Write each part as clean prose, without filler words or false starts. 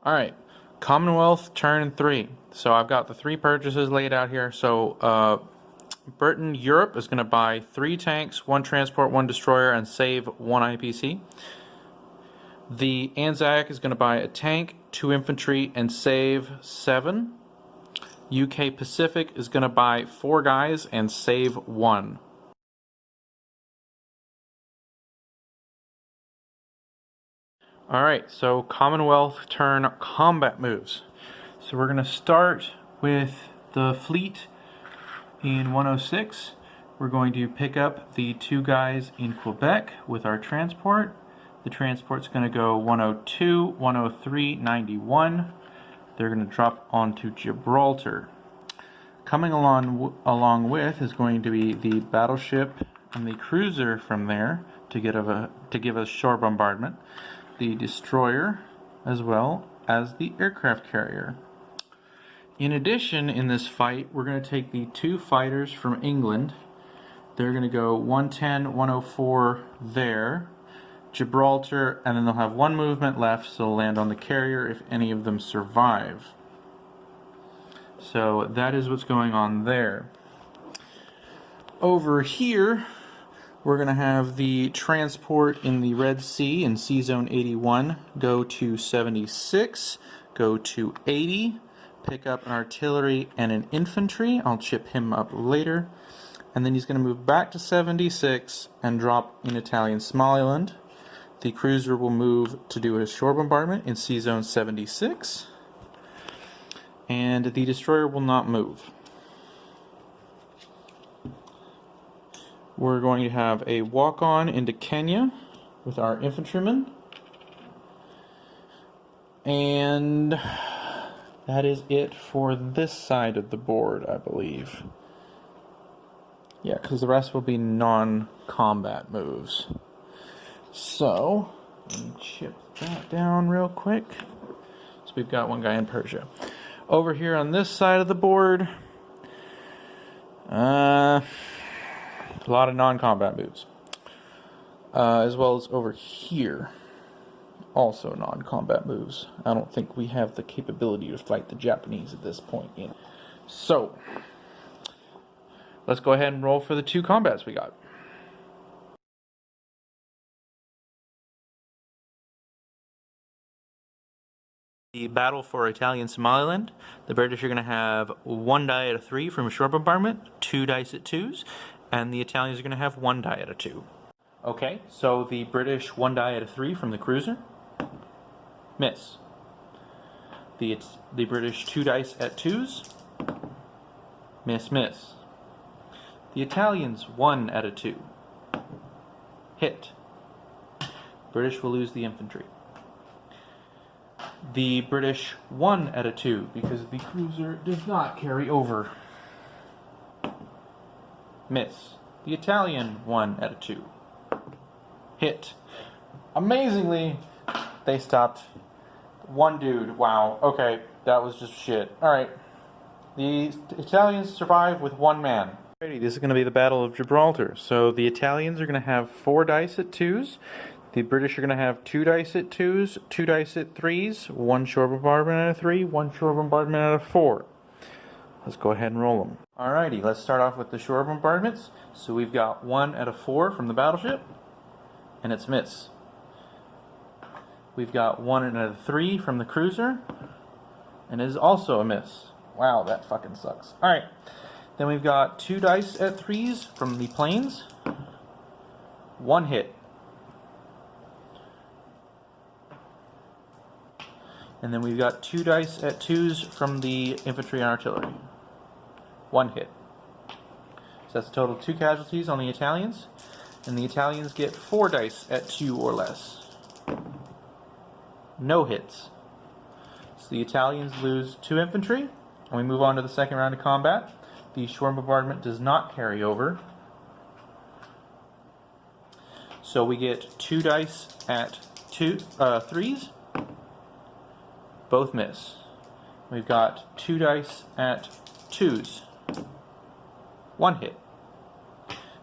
Alright, Commonwealth Turn 3. So I've got the three purchases laid out here. So Britain, Europe is going to buy 3 tanks, 1 transport, 1 destroyer, and save 1 IPC. The Anzac is going to buy a tank, 2 infantry, and save 7. UK Pacific is going to buy 4 guys and save 1. Alright, so Commonwealth Turn combat moves. So we're going to start with the fleet in 106. We're going to pick up the 2 guys in Quebec with our transport. The transport's going to go 102, 103, 91. They're going to drop onto Gibraltar. Coming along with is going to be the battleship and the cruiser from there to give us shore bombardment, the destroyer, as well as the aircraft carrier. In addition, in this fight, we're going to take the 2 fighters from England. They're going to go 110, 104 there, Gibraltar, and then they'll have 1 movement left, so they'll land on the carrier if any of them survive. So that is what's going on there. Over here, we're going to have the transport in the Red Sea in Sea Zone 81 go to 76, go to 80, pick up an artillery and an infantry. I'll chip him up later. And then he's going to move back to 76 and drop in Italian Somaliland. The cruiser will move to do a shore bombardment in Sea Zone 76. And the destroyer will not move. We're going to have a walk-on into Kenya with our infantrymen. And that is it for this side of the board, I believe. Yeah, because the rest will be non-combat moves. So, let me chip that down real quick. So we've got 1 guy in Persia. Over here on this side of the board, a lot of non-combat moves. As well as over here, also non-combat moves. I don't think we have the capability to fight the Japanese at this point in. So, let's go ahead and roll for the 2 combats we got. The battle for Italian Somaliland. The British are going to have 1 die at a 3 from a shore bombardment, 2 dice at 2s, and the Italians are going to have 1 die at a 2. Okay, so the British 1 die at a 3 from the cruiser. Miss. The British 2 dice at 2s. Miss, miss. The Italians 1 at a 2. Hit. British will lose the infantry. The British 1 at a 2 because the cruiser does not carry over. Miss. The Italian 1 at a 2. Hit. Amazingly, they stopped 1 dude. Wow. Okay, that was just shit. Alright. The Italians survive with 1 man. Alrighty, this is going to be the Battle of Gibraltar. So the Italians are going to have 4 dice at 2s. The British are going to have 2 dice at 2s, 2 dice at 3s, 1 shore bombardment at a 3, 1 shore bombardment at a 4. Let's go ahead and roll them. Alrighty, let's start off with the shore bombardments. So we've got 1 at a 4 from the battleship, and it's miss. We've got 1 at a 3 from the cruiser, and it is also a miss. Wow, that fucking sucks. Alright, then we've got 2 dice at 3s from the planes, 1 hit. And then we've got 2 dice at 2s from the infantry and artillery. 1 hit. So that's a total of 2 casualties on the Italians. And the Italians get 4 dice at 2 or less. No hits. So the Italians lose 2 infantry. And we move on to the second round of combat. The shore bombardment does not carry over. So we get 2 dice at 3s. Both miss. We've got 2 dice at 2s. 1 hit.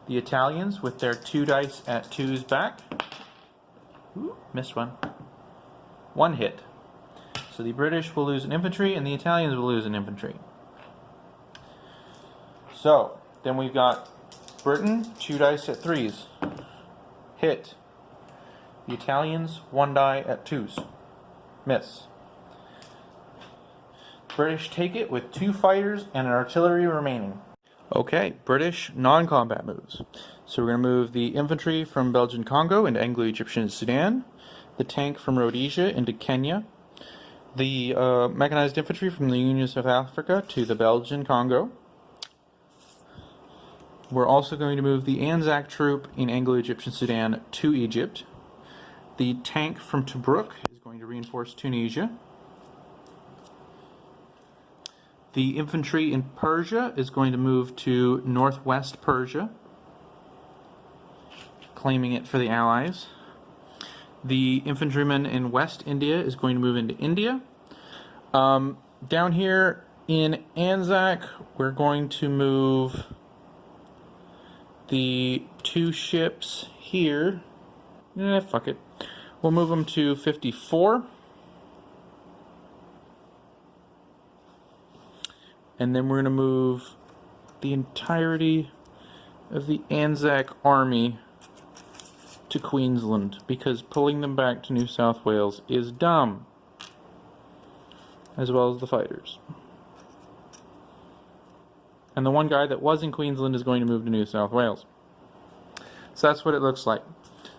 The Italians with their 2 dice at 2s back. Ooh, missed one. 1 hit. So So the British will lose an infantry and the Italians will lose an infantry. So, then we've got Britain, 2 dice at 3s. Hit. The Italians, 1 die at 2s. Miss. British take it with 2 fighters and an artillery remaining. Okay, British non-combat moves. So we're going to move the infantry from Belgian Congo into Anglo-Egyptian Sudan, the tank from Rhodesia into Kenya, the mechanized infantry from the Union of South Africa to the Belgian Congo. We're also going to move the Anzac troop in Anglo-Egyptian Sudan to Egypt. The tank from Tobruk is going to reinforce Tunisia. The infantry in Persia is going to move to northwest Persia, claiming it for the Allies. The infantryman in West India is going to move into India. Down here in Anzac, we're going to move the 2 ships here. Fuck it. We'll move them to 54. And then we're going to move the entirety of the Anzac army to Queensland, because pulling them back to New South Wales is dumb, as well as the fighters. And the one guy that was in Queensland is going to move to New South Wales. So that's what it looks like.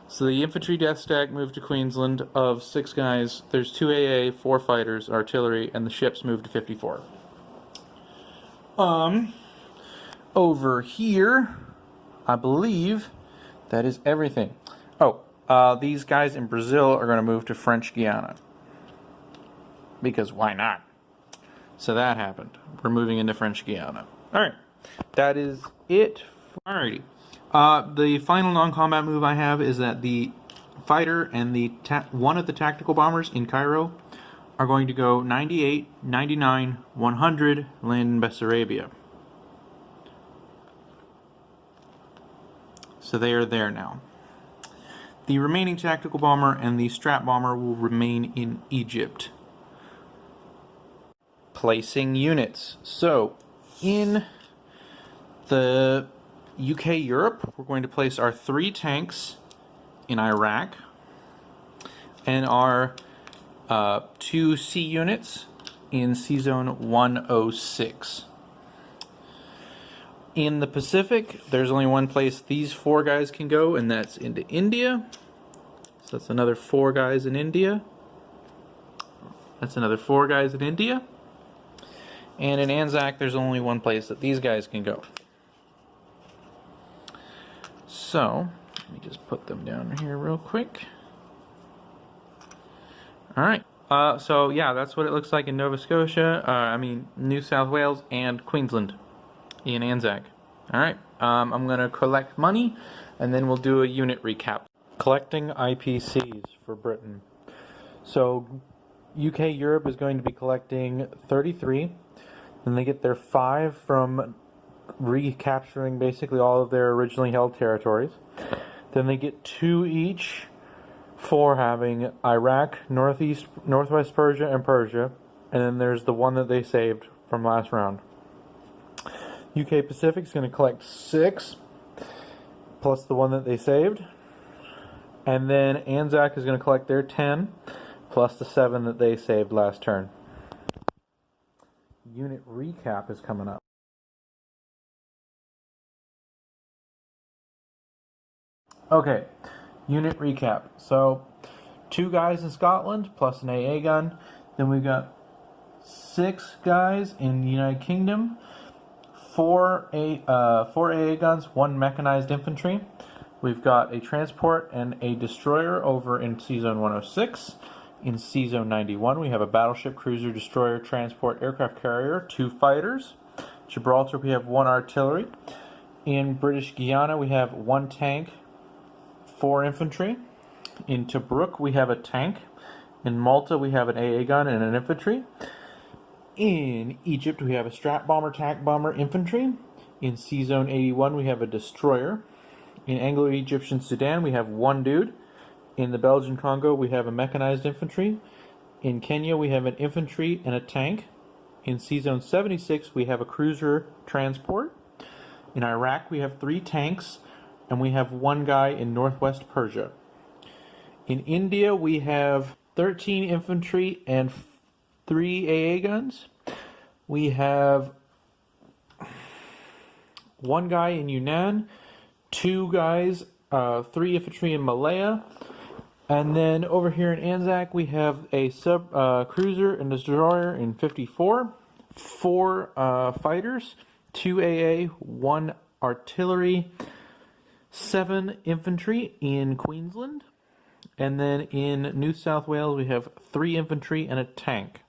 So the infantry death stack moved to Queensland of 6 guys. There's 2 AA, 4 fighters, artillery, and the ships moved to 54. Over here, I believe that is everything. Oh, these guys in Brazil are going to move to French Guiana. Because why not? So that happened. We're moving into French Guiana. Alright, that is it. Alrighty. The final non-combat move I have is that the fighter and the one of the tactical bombers in Cairo are going to go 98, 99, 100, land in Bessarabia. So they are there now. The remaining tactical bomber and the strat bomber will remain in Egypt. Placing units. So, in the UK Europe, we're going to place our 3 tanks in Iraq and our 2 C units in C-Zone 106. In the Pacific, there's only one place these 4 guys can go, and that's into India. So that's another 4 guys in India. That's another 4 guys in India. And in Anzac, there's only one place that these guys can go. So, let me just put them down here real quick. Alright, so yeah, that's what it looks like in Nova Scotia, New South Wales and Queensland in Anzac. Alright, I'm going to collect money and then we'll do a unit recap. Collecting IPCs for Britain. So, UK Europe is going to be collecting 33. Then they get their 5 from recapturing basically all of their originally held territories. Then they get 2 each for having Iraq, Northwest Persia, and Persia. And then there's the one that they saved from last round. UK Pacific is going to collect 6 plus the one that they saved. And then Anzac is going to collect their 10 plus the 7 that they saved last turn. Unit recap is coming up. Okay, unit recap. So, 2 guys in Scotland plus an AA gun. Then we've got 6 guys in the United Kingdom, 4 AA guns, 1 mechanized infantry. We've got a transport and a destroyer over in C-Zone 106. In C-Zone 91, we have a battleship, cruiser, destroyer, transport, aircraft carrier, 2 fighters. Gibraltar, we have 1 artillery. In British Guiana, we have 1 tank, 4 infantry. In Tobruk, we have a tank. In Malta, we have an AA gun and an infantry. In Egypt, we have a strat bomber, tank bomber, infantry. In C-Zone 81, we have a destroyer. In Anglo-Egyptian Sudan, we have 1 dude. In the Belgian Congo, we have a mechanized infantry. In Kenya, we have an infantry and a tank. In C-Zone 76, we have a cruiser transport. In Iraq, we have 3 tanks, and we have 1 guy in northwest Persia. In India, we have 13 infantry and 3 AA guns. We have 1 guy in Yunnan, 2 guys, 3 infantry in Malaya. And then over here in Anzac, we have a cruiser and destroyer in 54, 4 fighters, 2 AA, 1 artillery, 7 infantry in Queensland. And then in New South Wales, we have 3 infantry and a tank.